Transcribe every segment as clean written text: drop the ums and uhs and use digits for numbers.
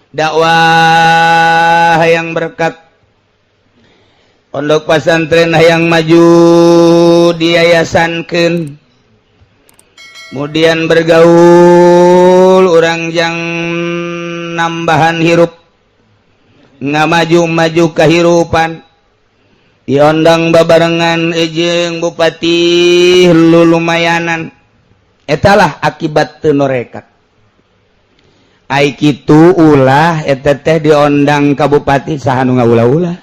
dakwah hayang berkat, pondok pesantren hayang maju diyayasankeun, kemudian bergaul urang jang nambahan hirup ngamaju-maju kehirupan, diondang babarengan jeung bupati lulumayanan, etalah akibat teu norekat. Ai kitu ulah eta teh diondang ka bupati saha nu ngaulah-ulah.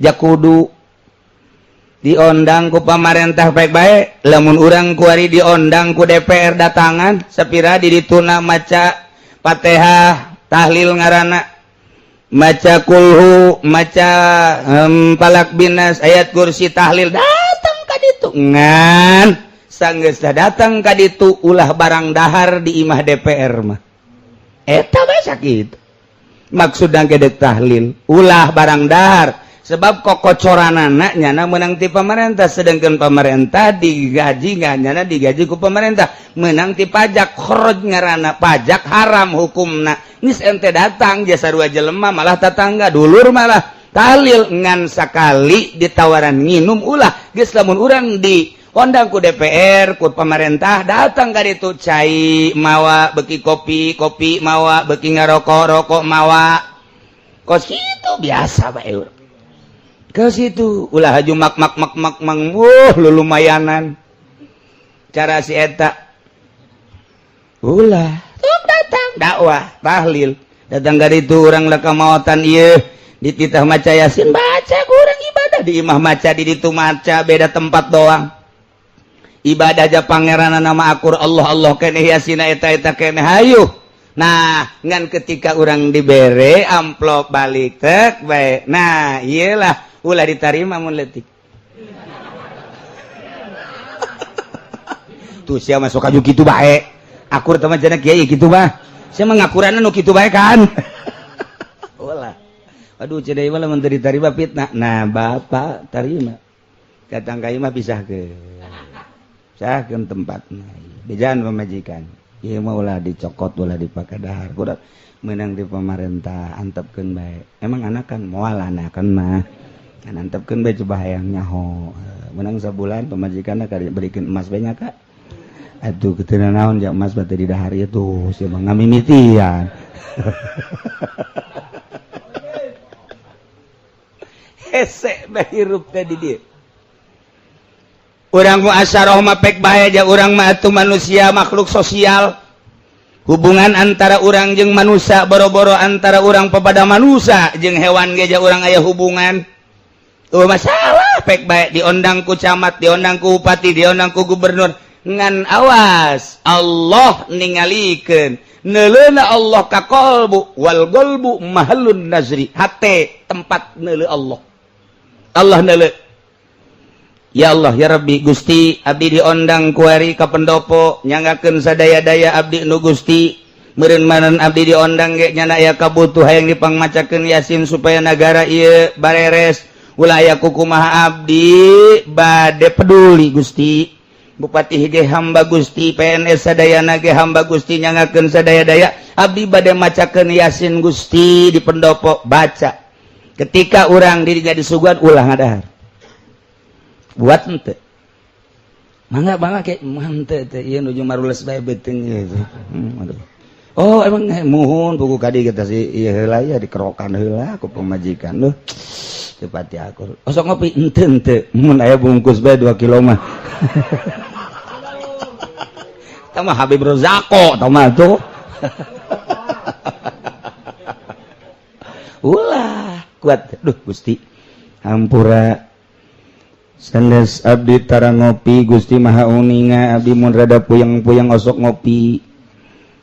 Jakudu diondang ku pamarentah baik-baik, lamun urang kuari diondang ku DPR datangan sapira di dituna maca Fatihah, tahlil ngaranna, maca kulhu, maca palak binas, ayat kursi, tahlil, datang ka ditu ngan sanggeus datang ka ditu ulah barang dahar di imah DPR mah. Eta mah sakitu. Maksudna gedeg tahlil, ulah barang dahar. Sebab kokocoranana nyana menang ti pamarentah, sedangkan pamarentah digaji nyana digaji ku pamarentah, menang ti pajak, khroj ngaranna pajak haram hukumna. Nis ente datang jasa dua jelema malah tetangga dulur malah tahlil ngan sakali ditawaran nginum ulah geus lamun urang di ondang ku DPR ku pamarentah datang ka ditu cai mawa beuki kopi mawa beuki ngarokok mawa kos kitu biasa bae urang kos itu ulah haju mak lumayanan cara si eta ulah datang dakwah tahlil datang ka ditu urang leka maotan ieu dititah maca yasin baca ku urang ibadah di imah maca di ditu maca beda tempat doang. Ibadah aja pangeran nama akur Allah kene yasin eta kene hayu. Nah ngan ketika orang dibere amplop balik tek bae, nah iyalah ulah ditarima mun leutik. Tuh sia masuk aju kitu bae, akur teh mah cenah kieu kitu mah sia mah ngakuranna nu kitu bae kan. Ulah aduh cenah ieu mah lamun teu ditarima fitnah. Nah bapak tarima datang ka ieu mah pisahkeun sakeun tempatna bejaan pamajikan ieu mah ulah dicokot ulah dipake dahar kudu meunang di pamarentah antepkeun bae emang anakan moal anakan mah antepkeun bae coba hayang nyaho meunang sabulan pamajikanna ka berikeun emas bae nya Kak atuh kitu naon ja emas batu di dahar ieu tuh sia mah ngamimitian hese bae hirup teh di dieu. Urang muasyarah mah pek bae aja urang mah atuh manusia makhluk sosial. Hubungan antara urang jeung manusia boro-boro antara urang pepada manusia jeung hewan ge urang aya hubungan. Tuh masalah pek bae diondang ku camat, diondang ku bupati, diondang ku gubernur. Ngan awas Allah ningalikeun. Neuleuna Allah ka qalbu wal qalbu mahallun nazri. Hate tempat neuleu Allah. Allah neuleu. Ya Allah ya Rabbi Gusti abdi diondang kuari ka pendopo nyanggakeun sadaya-daya abdi nu Gusti meureun manen abdi diondang ge nyana aya kabutuh hayang dipangmacakeun yasin supaya nagara ieu bareres ulah aya kukumaha abdi bade peduli Gusti bupati ge hamba Gusti PNS sadayana ge hamba Gusti nyanggakeun sadaya-daya abdi bade macakeun yasin Gusti di pendopo baca ketika urang diri disuguhan ulah ngadahar buat ente mangga kayak mante teh ieu nuju marules bae beuteung gitu. Oh emang muhun buku kadi kita si ieu heula ya dikerokan heula ku pamajikan leuh teu pati akur osok ngopi ente mun aya bungkus bae 2 kilo mah tah mah Habib Rozako tah mah tuh ulah kuat duh Gusti hampura sanes abdi tara ngopi Gusti Maha Uninga abdi mun rada puyeng-puyeng osok ngopi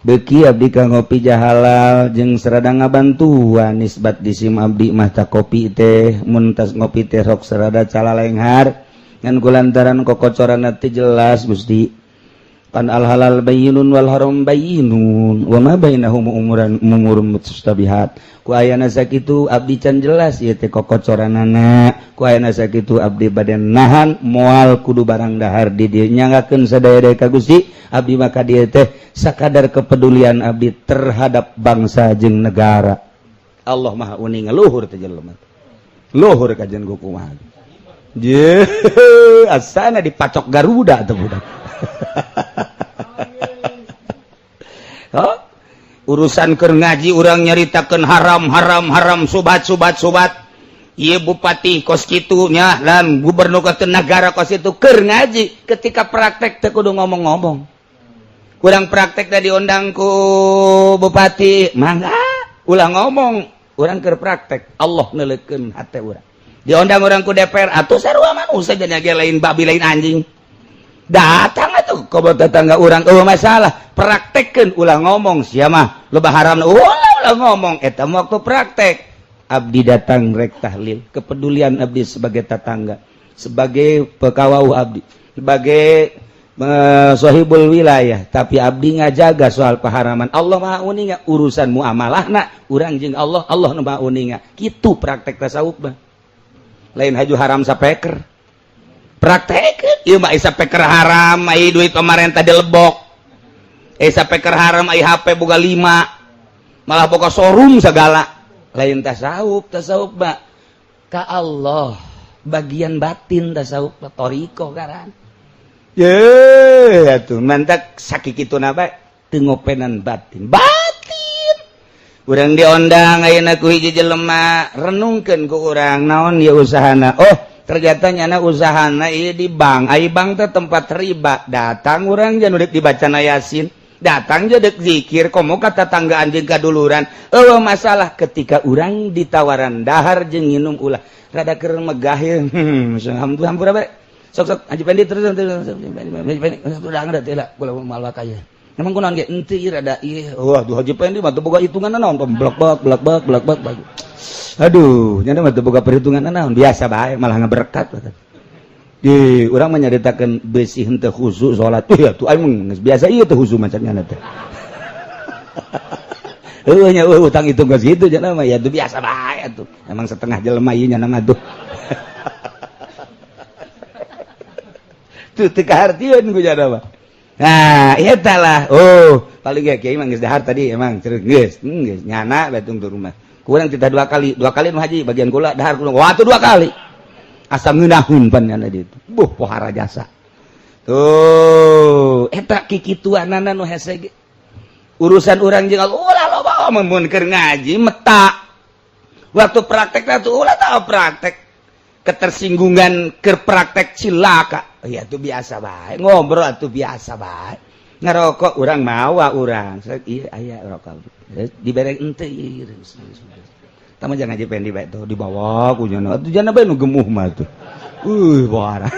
beuki abdi ka ngopi jahalal jeung sarada ngabantuan nisbat disim abdi mah ta kopi teh mun tas ngopi teh rok sarada calalenghar ngan kulantaran kokocoranna teh jelas Gusti pan al halal bayyinun wal haram bayyinun wa ma bainahum umurun mustabihat ku ayana sakitu abdi can jelas ieu teh kokocoranana ku ayana sakitu abdi bade nahan moal kudu barang dahar di dieu nyangakeun sadaya-daya ka Gusti abdi maka dieu teh sakadar kepedulian abdi terhadap bangsa jeung negara. Allah maha uning luhur teh jelema luhur kajen ku kumaha je asana dipacok Garuda teh budak. Oh, urusan keur ngaji urang nyaritakeun haram subat ieu bupati kos kitu nya lan gubernur ka negara kos itu keur ngaji ketika praktek teh kudu ngomong-ngomong urang praktek teh diundang ku bupati mangga ulah ngomong urang keur praktek Allah neuleukeun hate urang diundang urang ku DPR atuh sarua manusia jadi lain babi lain anjing datang atuh ka tetangga urang eueuh masalah praktekkeun ulah ngomong sia mah loba haramna ulah ngomong eta mah waktu praktek abdi datang rek tahlil kepedulian abdi sebagai tetangga sebagai pekawau abdi sebagai sahibul wilayah tapi abdi ngajaga soal paharaman Allah maha uninga urusan muamalahna urang jeung Allah nu maha uninga kitu praktek tasawuf mah lain haju haram sapeker praktek ieu mah sapeker haram ai duit pemerintah dilebok sapeker haram ai HP boga 5 malah boga showroom segala lain tasawuf mah ka Allah bagian batin tasawuf toriko karan ye atuh mantak sakikituna bae teu ngopenan batin urang diondang ayeuna ku hiji jelema renungkeun ku urang naon ieu usahana oh ternyata nyana usahana ieu di bank ai bank teh tempat riba datang urang jan udik dibacana Yasin datang je dek zikir komo ka tetanggaan jeung kaduluran eueuh masalah ketika urang ditawaran dahar jeung nginum ulah rada keur megah ye hampura bae sok Haji Pendi terus udah ngada teh lah kula malwa kaya emang kunaon ge henteu ieu rada ieu wah duh Haji Pendi mah teu boga hitungan naon blak-blak aduh nya mah teu boga perhitungan naon biasa bae malah ngaberkat di urang mah nyaritakeun beusi henteu khusyuk salat tuh ya tuh aing geus biasa ieu teh khusyuk macannya teh eueuh nya utang hitung geus kitu cenah mah ya teu biasa bae atuh emang setengah jelema ieu nya mah tuh tuh teu kahartieun ku cenah mah. Nah, eta lah. Oh, paling ge kiai mah geus dahar tadi emang ceureuh geus nyana batung tu rumah. Kurang kita dua kali nu haji bagian kula dahar kula. Wah, tuh 2 kali. Asa ngeunahun pan nyana ditu. Buh, pohara jasa. Tuh, eta kikituanana nu hese ge. Urusan urang jeung Allah ulah loba mun keur ngaji meta. Waktu praktek teh ulah tah praktek. Ketersinggungan ke praktek cilaka ya itu biasa baik ngobrol itu biasa baik ngerokok orang mawa orang iya aya rokok dibere ente ieu tama jangan Haji Pendi bae tuh dibawa ku nya atuh jana bae nu gemuh mah tuh parah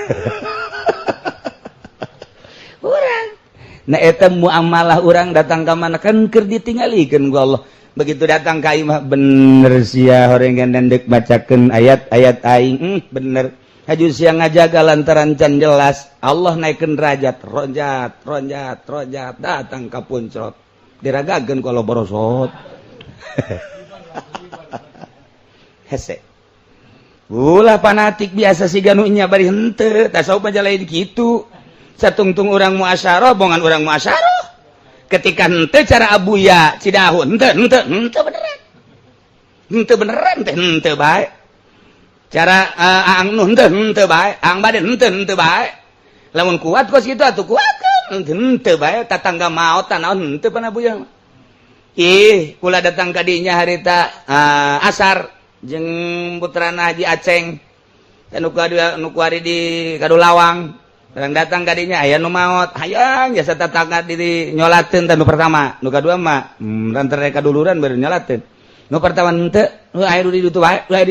urang nah eta muamalah urang datang ka mana kan keur ditingalikeun ku Allah begitu datang ka imah bener sia horengan dendek bacakeun ayat-ayat aing bener haju sia ngajaga lantaran can jelas Allah naikeun derajat ronjat datang ka puncak diragakeun kalau borosot hese ulah fanatik biasa siga nu nya bari henteu tasawuf mah lain kitu satungtung urang muasyarah bongan urang muasyarah ketika henteu cara abuya cidahu henteu beneran henteu bae cara aang nu henteu bae aang bade henteu bae lamun kuat kos kitu atuh kuatkeun henteu bae tatangga maot naon henteu pan abuya kula datang ka dinya harita asar jeung putrana Haji Aceng anu kuari di Kadulawang orang datang kadinya aya nu maot hayang jasa tatangga diri nyolateun tanu pertama nu kadua mah rantere kaduluran baru nyolateun nu pertama henteu aya di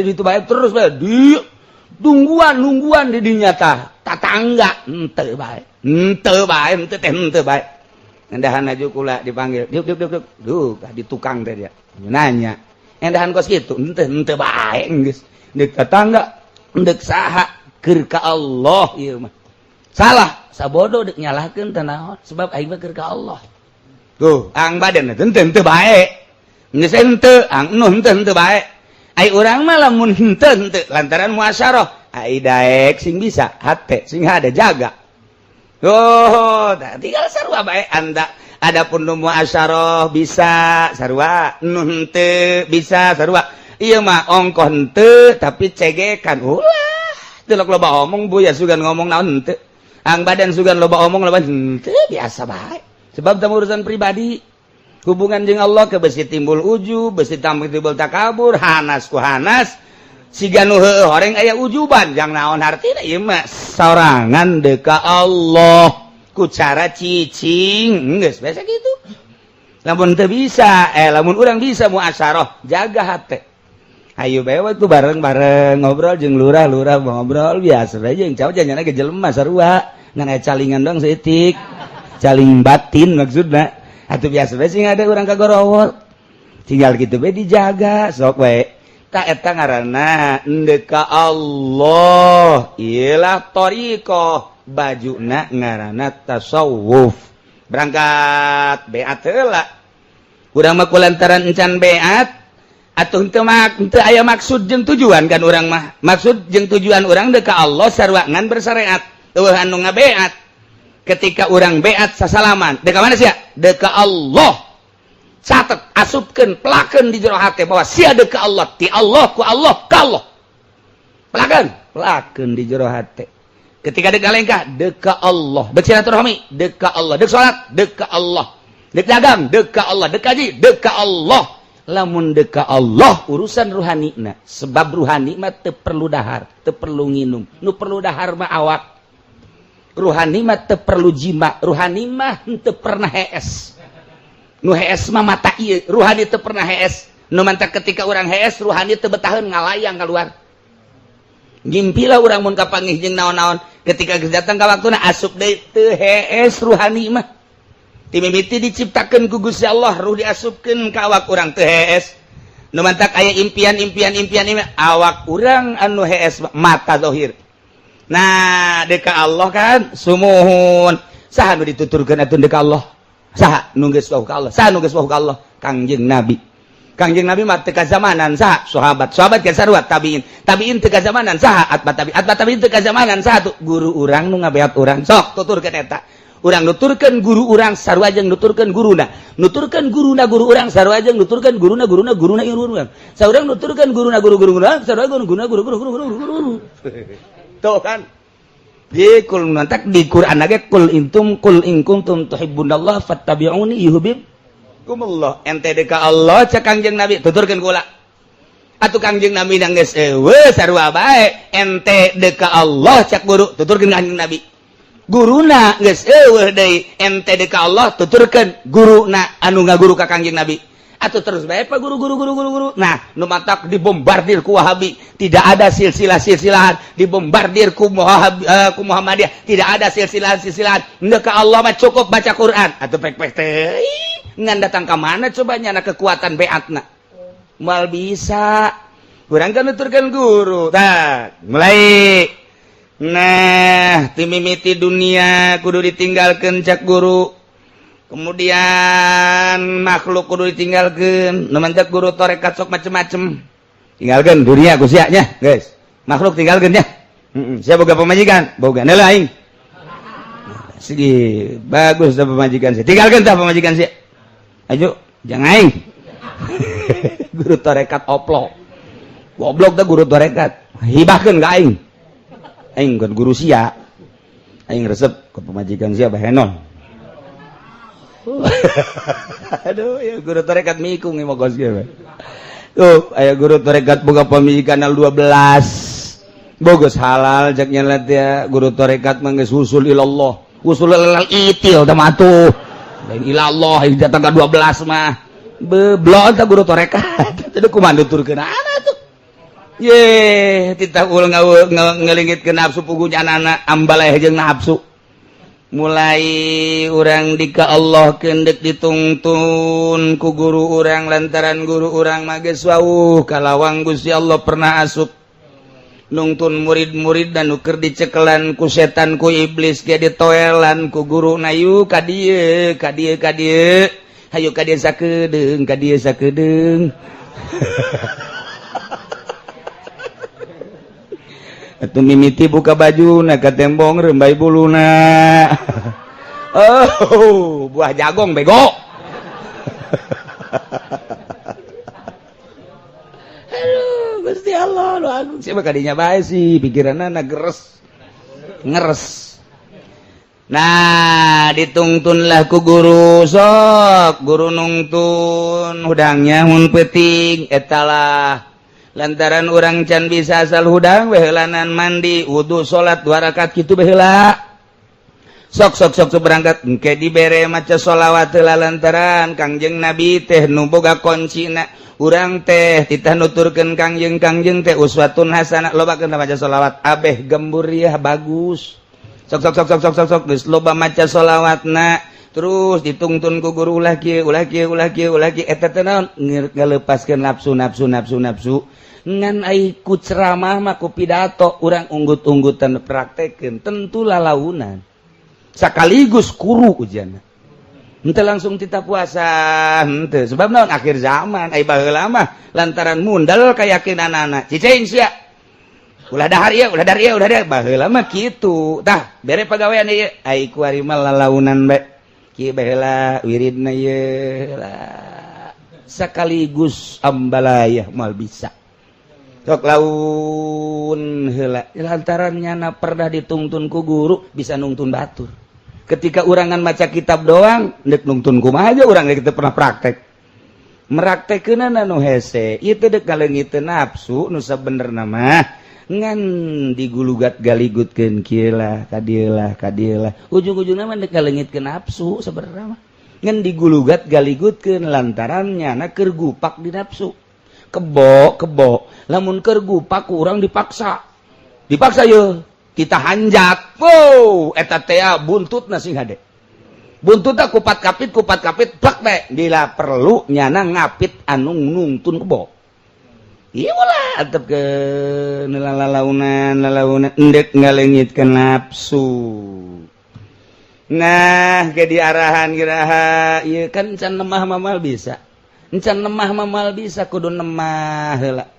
ditu bae terus bae di nungguan di dinya tah tatangga henteu bae endahan aju kula dipanggil duk di tukang teh dia nanya endahan kos kitu henteu bae geus deuk tatangga deuk saha keur ka Allah ieu mah salah sabodo dek nyalahkeun teh naon sebab aing mah keur ka Allah tuh ang badan teu bae geus henteu ang nu henteu bae ai urang mah lamun henteu lantaran muasyarah ai daek sing bisa hate sing hade jaga oh tinggal sarua bae anda adapun nu muasyarah bisa sarua nu henteu bisa sarua ieu mah ongkoh henteu tapi cegekan ulah teu loba omong buya sugan ngomong naon henteu ang badan sugan loba omong loba henteu biasa bae sebab tamu urusan pribadi hubungan jeung Allah ke besi timbul ujub besi timbul takabur hanas ku hanas siga nu heueuh horeng aya ujuban jang naon hartina ieu mah sorangan deuk ka Allah ku cara cicing geus biasa kitu lamun teu bisa lamun urang bisa muasyarah jaga hate ayo bae waktu bareng-bareng ngobrol jeung lurah-lurah ngobrol biasa aja jeung caw janyana ge jelema sarua ngan aya calingan doang seutik caling batin maksudna atuh biasa bae sing ada urang kagorowol tinggal kitu bae dijaga sok bae ta eta ngaranna deuk ka Allah ialah thariqah bajuna ngaranna tasawuf berangkat beat heula urang mah kulantaran encan beat atuh teu aya maksud jeung tujuan kan urang mah maksud jeung tujuan urang deuk ka Allah sarua ngan bersyariat eueuh anu ngabeat ketika urang beat sasalaman deuk ka mana sia deuk ka Allah catet asupkeun pelakeun di jero hate bahwa sia deuk ka Allah ti Allah ku Allah ka Allah pelakeun di jero hate ketika deuk kalengkah deuk ka Allah deuk silaturahmi deuk ka Allah deuk salat deuk ka Allah deuk dagang deuk ka Allah deuk haji deuk ka Allah lamun deuk ka Allah urusan ruhanina sebab ruhani mah teu perlu dahar teu perlu nginum nu perlu dahar mah awak ruhani mah teu perlu jima ruhani mah teu pernah hees nu hees mah mata ieu ruhani teu pernah hees nu mantap ketika urang hees ruhani teu betaheun ngalayang keluar ngimpilah urang mun kapanggih jeung naon-naon ketika datang ka waktuna asup deui teu hees ruhani mah ti mimiti diciptakeun ku Gusti Allah ruh diasupkeun ka awak urang teu hees nu mantap aya impian awak urang anu hees mata zahir nah deuk ka Allah kan sumuhun saha nu dituturkeun atuh deuk ka Allah saha nu geus wau ka Allah saha nu geus wau ka Allah Kangjeng Nabi mah teu kazamanan saha sahabat ka sarua tabiin teu kazamanan saha atba tabiin teu kazamanan saha tuh guru urang nu ngabeat urang sok tuturkeun eta urang nuturkeun guru urang sarua jeung nuturkeun guruna guru urang sarua jeung nuturkeun guruna urang saurang nuturkeun guruna guru urang sarua guruna guru tuh kan di kul nantak di Quran lagi kul in kuntum tuhibbunallah fattabi'uni yuhibbukumullah ente deuk ka Allah cak Kangjeng Nabi tuturkeun kula atuh Kangjeng Nabi nang geus eueuh sarua bae ente deuk ka Allah cak guru tuturkeun Kangjeng Nabi guruna geus eueuh deui ente deuk ka Allah tuturkeun guruna anu ngaguru ka Kangjeng Nabi atuh terus bae pa guru nah nu matak dibombardir ku Wahabi tidak ada silsilah-silsilahan dibombardir ku Muhammadiyah tidak ada silsilah-silsilahan deuk ka Allah mah cukup baca Quran atuh pek-pek teh ngan datang ka mana coba nyana kekuatan beatna moal bisa urang kan nuturkeun guru tah mulai nah ti mimiti dunia kudu ditinggalkeun cak guru kemudian makhluk kudu ditinggalkeun nu mantak guru tarekat sok macem-macem tinggalkeun dunia ku sia nya guys makhluk tinggalkeun nya sia boga pamajikan boga neula aing sigi bagus da pamajikan sia tinggalkeun tah pamajikan sia ayo jangan aing guru tarekat oplo goblok da guru tarekat hibahkeun ka aing kan guru sia aing resep ke pamajikan sia bahenon aduh ya guru tarekat mikung mogos ge tuh aya guru tarekat boga pamijikan 12 bogus halal jak nyelet ya guru tarekat mah geus usul ilallah usul ilal itil tah matuh lain ilallah datang ka 12 mah beblok tah guru tarekat teu kumaha nuturkeun ana tuh ye titah ul ngelingitkeun nafsu pugunya anak ambaleh jeung nafsu mulai urang dika Allah kendek ditungtun ku guru urang lantaran guru urang mah geus wauh kalawang Gusti Allah pernah asup nungtun murid-murid dan nuker dicekelan ku setan ku iblis ge ditoelan ku guru nayu ka dieu hayu ka dieu sakedeung atuh mimiti buka baju na ka tembong rembai buluna oh buah jagong bego Gusti Allah lu agung siapa kadinya bae sih pikiranna ngeres nah ditungtunlah ku guru sok guru nungtun hudangnya mun peuting etalah lantaran urang can bisa asal hudang behelanan mandi wudu salat 2 rakaat kitu baheula sok berangkat engke dibere maca sholawat heula lantaran Kangjeng Nabi teh nu boga kuncina urang teh titah nuturkeun kangjeng teh uswatun hasanah lobakeun maca sholawat abeh gemburiah bagus sok geus loba maca sholawatna terus ditungtun ku guru ulah kieu eta teh naon ngalepaskeun nafsu ngan ai ku ceramah mah ku pidato urang unggut-unggutan praktekeun tentu lalaunan sakaligus kuru ujianna henteu langsung tita puasa henteu sebab naon akhir zaman ai baheula mah lantaran mundal kayakinanana cicing sia ulah dahar ieu baheula mah kitu tah bere pagawean ieu ai ku ari mah lalaunan bae kieu baheula wiridna ieu sakaligus ambalayah moal bisa sok laun heula lantaran nyana perdah ditungtun ku guru bisa nungtun batur ketika urangan maca kitab doang dek nungtun kumaha aja urang kita pernah praktek meraktekeunana nu hese ieu teh dek ngaleungiteun nafsu nu sabenerna mah ngan digulugat galigutkeun kieu lah ka dieu lah ujung-ujungna mah dek ngaleungitkeun nafsu sabenerna mah ngan digulugat galigutkeun lantaran nyana keur gupak di nafsu kebo lamun keur gupak ku urang dipaksa yeuh kita hanjak wow eta teh buntutna sing hade buntutna kupat kapit plak teh bila perlu nyana ngapit anu nungtun kebo ieu lah atep ke lalaunan endek ngaleungitkeun nafsu nah ge diarahan giraha ieu kan can lemah mamal bisa kudu nemah heula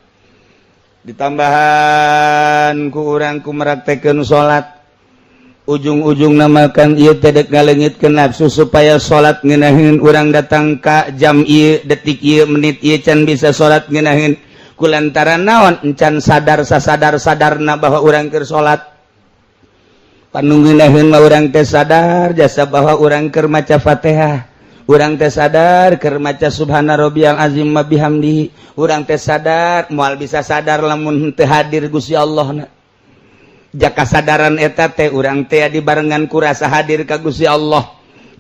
ditambahan ku urang ku meraktekeun salat ujung-ujung namakan ieu teh dek ngaleungitkeun nafsu supaya salat ngeunaheun urang datang ka jam ieu detik ieu menit ieu can bisa salat ngeunaheun kulantaran naon encan sadarna bahwa urang keur salat panunggunaheun mah urang teh sadar jasa bahwa urang keur maca Fatihah urang teh sadar keur maca subhana rabbiyal azim wa bihamdihi urang teh sadar moal bisa sadar lamun teu hadir Gusti Allah jaka sadaran eta teh urang teh dibarengan ku rasa hadir ka Gusti Allah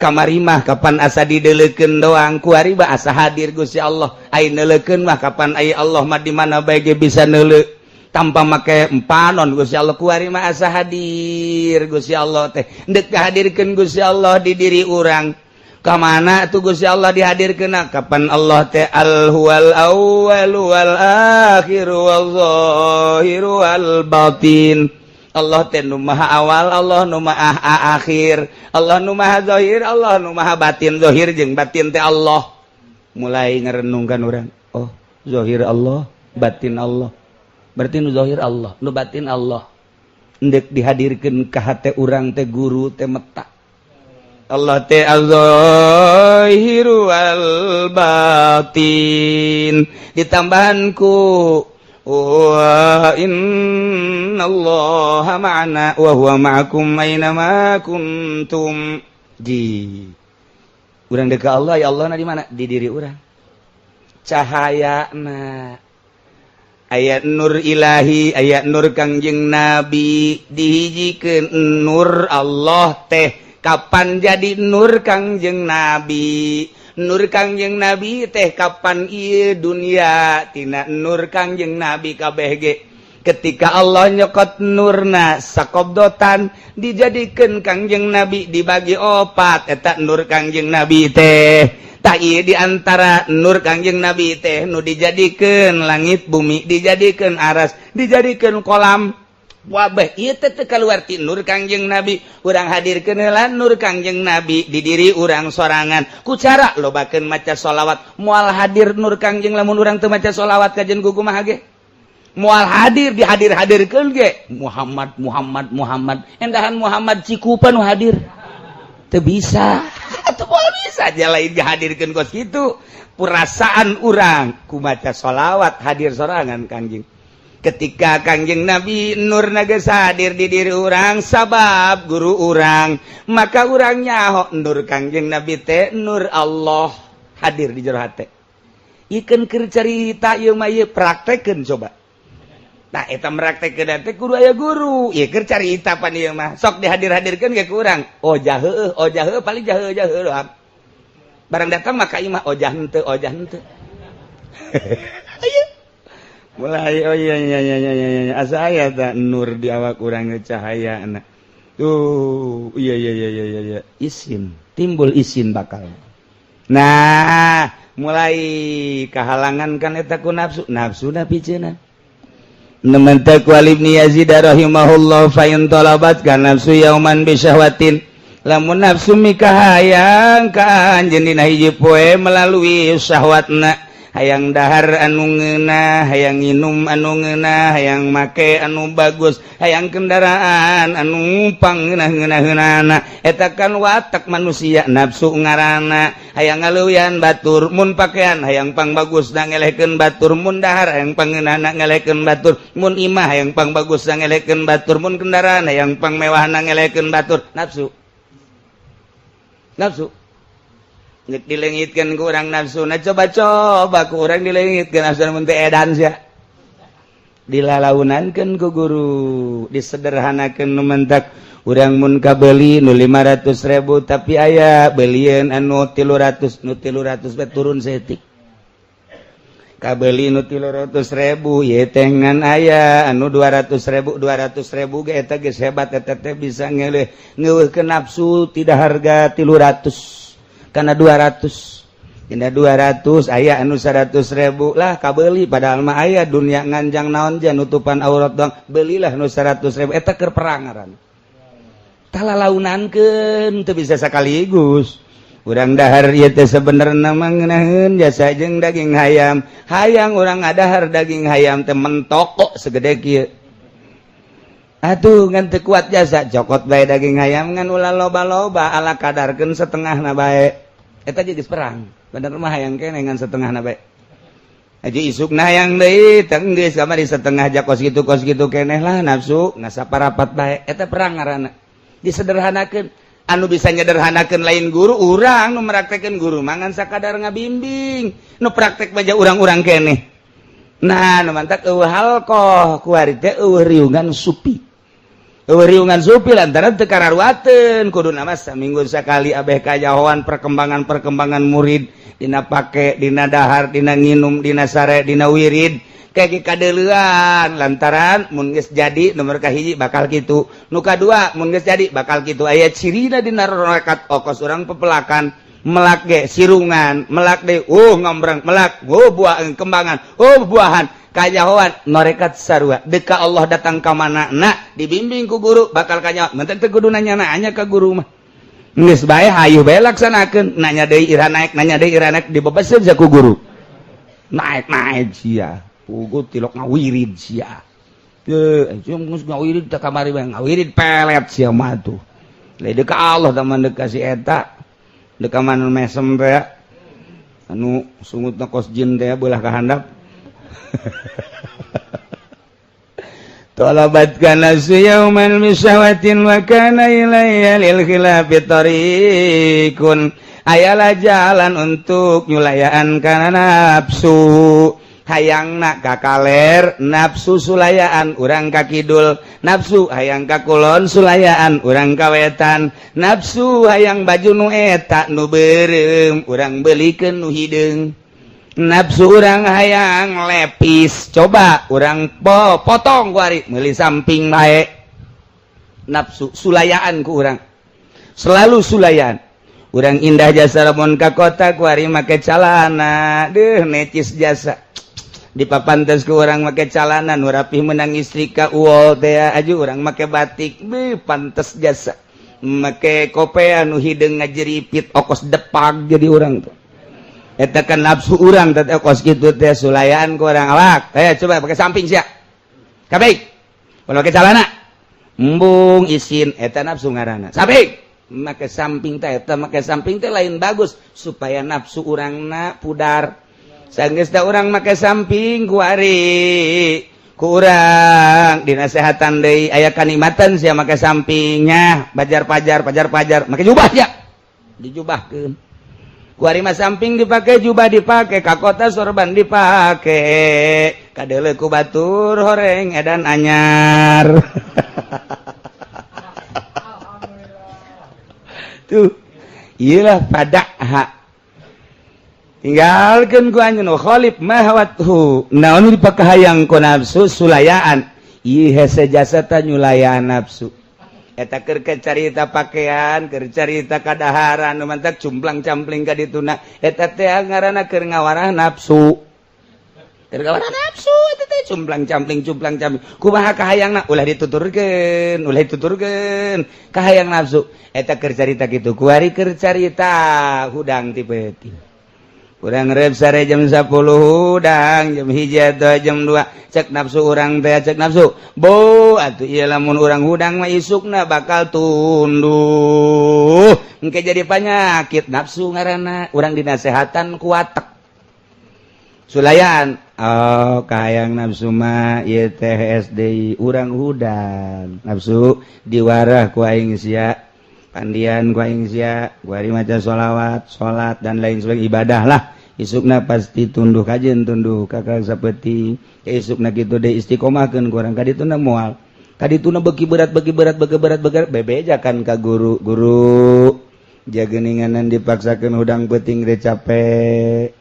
kamari mah kapan asa dideuleukeun doang ku ari mah asa hadir Gusti Allah ai neuleukeun mah kapan ai Allah mah di mana bae ge bisa neuleu tanpa make empanon Gusti Allah ku ari mah asa hadir Gusti Allah teh deuk hadirkeun Gusti Allah di diri urang kamana tuh Gusti Allah dihadirkeun kapan Allah teh al huwal awwal wal akhir wal zahir wal batin Allah teh nu maha awal Allah nu maha akhir Allah nu maha zahir Allah nu maha batin zahir jeung batin teh Allah mulai ngarenungkan urang oh zahir Allah batin Allah berarti nu zahir Allah nu batin Allah endek dihadirkeun ka hate urang teh guru teh meta Allah teh al-zahiru al-batin ditambahan ku wa innallaha ma'ana wa huwa ma'akum aina ma kuntum di urang deuk ka Allah ya Allah na di mana di diri urang cahayana aya nur ilahi aya nur Kangjeng Nabi dihijikeun nur Allah teh kapan jadi nur Kangjeng Nabi teh kapan ieu dunia tina nur Kangjeng Nabi kabeh ge ketika Allah nyokot nurna sakobdotan dijadikan Kangjeng Nabi dibagi opat eta nur Kangjeng Nabi teh tak diantara nur Kangjeng Nabi teh nu dijadikan langit bumi dijadikan aras dijadikan kolam wabah ieu teh keluar ti nur Kangjeng Nabi urang hadirkeun heula nur Kangjeng Nabi di diri urang sorangan ku cara lobakeun maca sholawat moal hadir nur Kangjeng lamun urang teu maca sholawat ka jeung kumaha ge moal hadir dihadir-hadirkeun ge Muhammad endahan Muhammad Cikupa nu hadir teu bisa atuh moal bisa aja lain dihadirkeun kos kitu perasaan urang ku maca sholawat hadir sorangan Kangjeng ketika Kangjeng Nabi nur geus hadir di diri urang sabab guru urang maka urang nyaho nur Kangjeng Nabi teh nur Allah hadir di jero hate ikeun keur carita ieu mah ieu praktekeun coba nah eta praktekeun teh kudu aya guru ieu keur carita pan ieu mah sok dihadir-hadirkeun ge ku urang ojah heueuh paling jaheuh doang barang datang maka ieu mah ojah henteu mulai oh iya asa aya ta nur di awak urang cahayaana tuh iya isin timbul isin bakal nah mulai kahalangan kan eta ku nafsuna piceuna nemen teh ku Ali bin Yazid rahimahullah fa in talabat kan nafsu yauman bi syahwatin lamun nafsu mikahayang ka anjeun dina hiji poe melalui syahwatna hayang dahar anu ngeunah hayang nginum anu ngeunah hayang make anu bagus hayang kendaraan anu pangeunah-ngeunah eta kan watak manusia nafsu ngaranna hayang ngaleuyan batur mun pakaian hayang pang bagus da ngelehkeun batur mun dahar hayang pangeunahna ngelehkeun batur mun imah hayang pang bagus da ngelehkeun batur mun kendaraan hayang pang mewahna ngelehkeun batur nafsu dilengitkan ku urang nafsu nah coba ku urang dilengitkan nafsu mun teh edan sia dilalaunakeun ku guru disederhanakeun nu mentak urang mun kabeuli nu 500.000 tapi aya beulieun anu 300 we turun setik kabeuli nu 300.000 ieu teh ngan aya anu 200.000 ge eta geus hebat eta teh bisa ngeueuhkeun nafsu tidak harga 300 karena 200 aya anu 100.000 lah kabeuli padahal mah aya dunia nganjang naon jan nutupan aurat doang belilah nu 100.000 eta keur perang ngaran talalaunakeun teu bisa sakaligus urang dahar ieu teh sabenerna mah ngeunaheun jasa jeung daging hayam hayang urang ngadahar daging hayam teh mentokok segede kieu atuh ngan teu kuat jasa cokot bae daging hayam ngan ulah loba-loba ala kadarkeun setengahna bae eta geus perang bener mah hayang keneh ngan setengahna bae aja isukna hayang deui teh geus kamari setengah ja kos kitu keneh lah nafsu ngasaparapat bae eta perang ngaranna disederhanakeun anu bisa nyederhanakeun lain guru urang nu meraktekeun guru mangan sakadar ngabimbing nu praktek baja urang-urang keneh nah nu mantak eueuh halqoh ku ari teh eueuh riungan supi riungan supi lantaran teu kararuateun kuduna mah saminggu sakali abeh kajahoan perkembangan murid dina pake dina dahar dina nginum dina sare dina wirid kaya kadeuleuan lantaran mun geus jadi nomor kahiji bakal kitu nu kadua mun geus jadi bakal kitu aya cirina dina rakaat okos urang pepelakan melak ge sirungan melak deui ngombrang melak buah kembangan buahan kajahoan norekat sarua deka Allah datang ka mana na dibimbing ku guru bakal kanyaho mentek teu kudu nanya ka guru mah geus bae hayu bae laksanakeun nanya deui ira naik dibebeseun sa ku guru naik sia pugu tilok ngawirid sia teu geus ngawirid teh kamari bae ngawirid pelet sia mah tuh le deka Allah taman deka si eta deka mana mesem teh anu sungutna kos jin teh beulah ka handap talabat kana siyauman misyawatin wa kana ilayya lil khilafi tariqun ayalah jalan untuk nyulayaan kana nafsu hayangna ka kaler nafsu sulayaan urang ka kidul nafsu hayang ka kulon sulayaan urang ka wetan nafsu hayang baju nu eta nu beureum urang beulikeun nu hideung nafsu urang hayang lepis coba urang potong kuari meuli samping bae nafsu sulayaan ku urang selalu sulayan urang indah jasa lamun ka kota kuari make calana necis jasa dipapantes ku urang make calana nu rapih menang istri ka uol teh aju urang make batik pantes jasa make kopea nu hideung ngajeripit okos depag jadi urang tuh eta kan nafsu urang teh okos kitu teh sulayaan ku urang awak coba pakai samping sia kabeh kalau pakai calana embung isin eta nafsu ngaranna samping make samping teh eta make samping teh lain bagus supaya nafsu urangna pudar sanggeusna urang make samping kuari ku urang dinasehatan deui aya kanikmatan sia make sampingnya pajar-pajar make jubah ya dijubahkeun kuari mah samping dipake jubah dipake ka kota sorban dipake kadeuleu ku batur horeng edan anyar tuh iyalah padahak tinggalkan ku anjeun khalif mahwathu naon dipakahayang ku nafsu sulayaan ieu hese jasa ta nyulayan nafsu eta keur carita pakaian keur carita kadaharan nu mantak cumplang-campling ka dituna eta teh ngaranna keur ngawarah nafsu keur ngawarah nafsu eta teh cumplang-campling kumaha kahayangna ulah dituturkeun kahayang nafsu eta keur carita kitu kuari keur carita hudang ti peuting urang rep sare jam 10 hudang jam 1 atau jam 2 cek nafsu urang teh cek nafsu bo atuh ieu lamun urang hudang mah isukna bakal tunduh engke jadi penyakit nafsu ngaranna urang dinasehatan ku watek sulayan oh kahayang nafsu mah ieu teh SD urang hudang nafsu diwarah ku aing sia pandian ku aing sia kuari maca sholawat salat dan lain sebagainya ibadah lah isukna pasti tunduh kajen tunduh kakak saperti isukna kitu deui istiqomahkeun ku urang kadituna moal kadituna beuki berat bebejakan ka guru jageuninganan dipaksakeun hudang peuting teh capek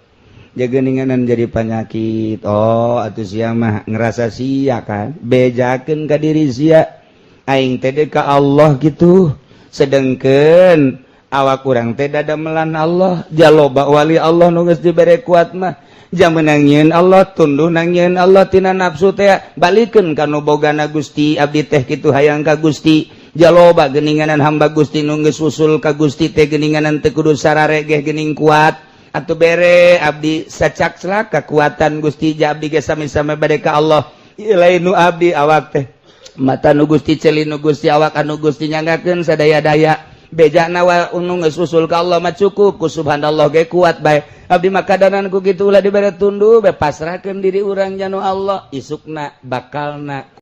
jageuninganan jadi penyakit oh atuh sia mah ngerasa sia kan bejakeun ka diri sia aing teh ka Allah gitu sedengkeun awak urang teh dadamelan Allah jaloba wali Allah nu geus dibere kuat mah jameunang nyieun Allah tunduh nang nyieun Allah tina nafsu teh balikeun ka nu bogana Gusti abdi teh kitu hayang ka Gusti jaloba geuninganan hamba Gusti nu geus usul ka Gusti teh geuninganan teu kudu sararegeh geuning kuat atuh bere abdi sacaksla kekuatan Gusti ja abdi ge sami-sami bade ka Allah ieu lain nu abdi awak teh mata nu Gusti ceuli nu Gusti awak anu Gusti nyanggakeun sadaya-daya bejana wa unu geus usul ka Allah mah cukup ku subhanallah ge kuat bae abdi mah kadanan ku kitu ulah dibere tunduh be pasrahkeun diri urang janu Allah isukna bakalna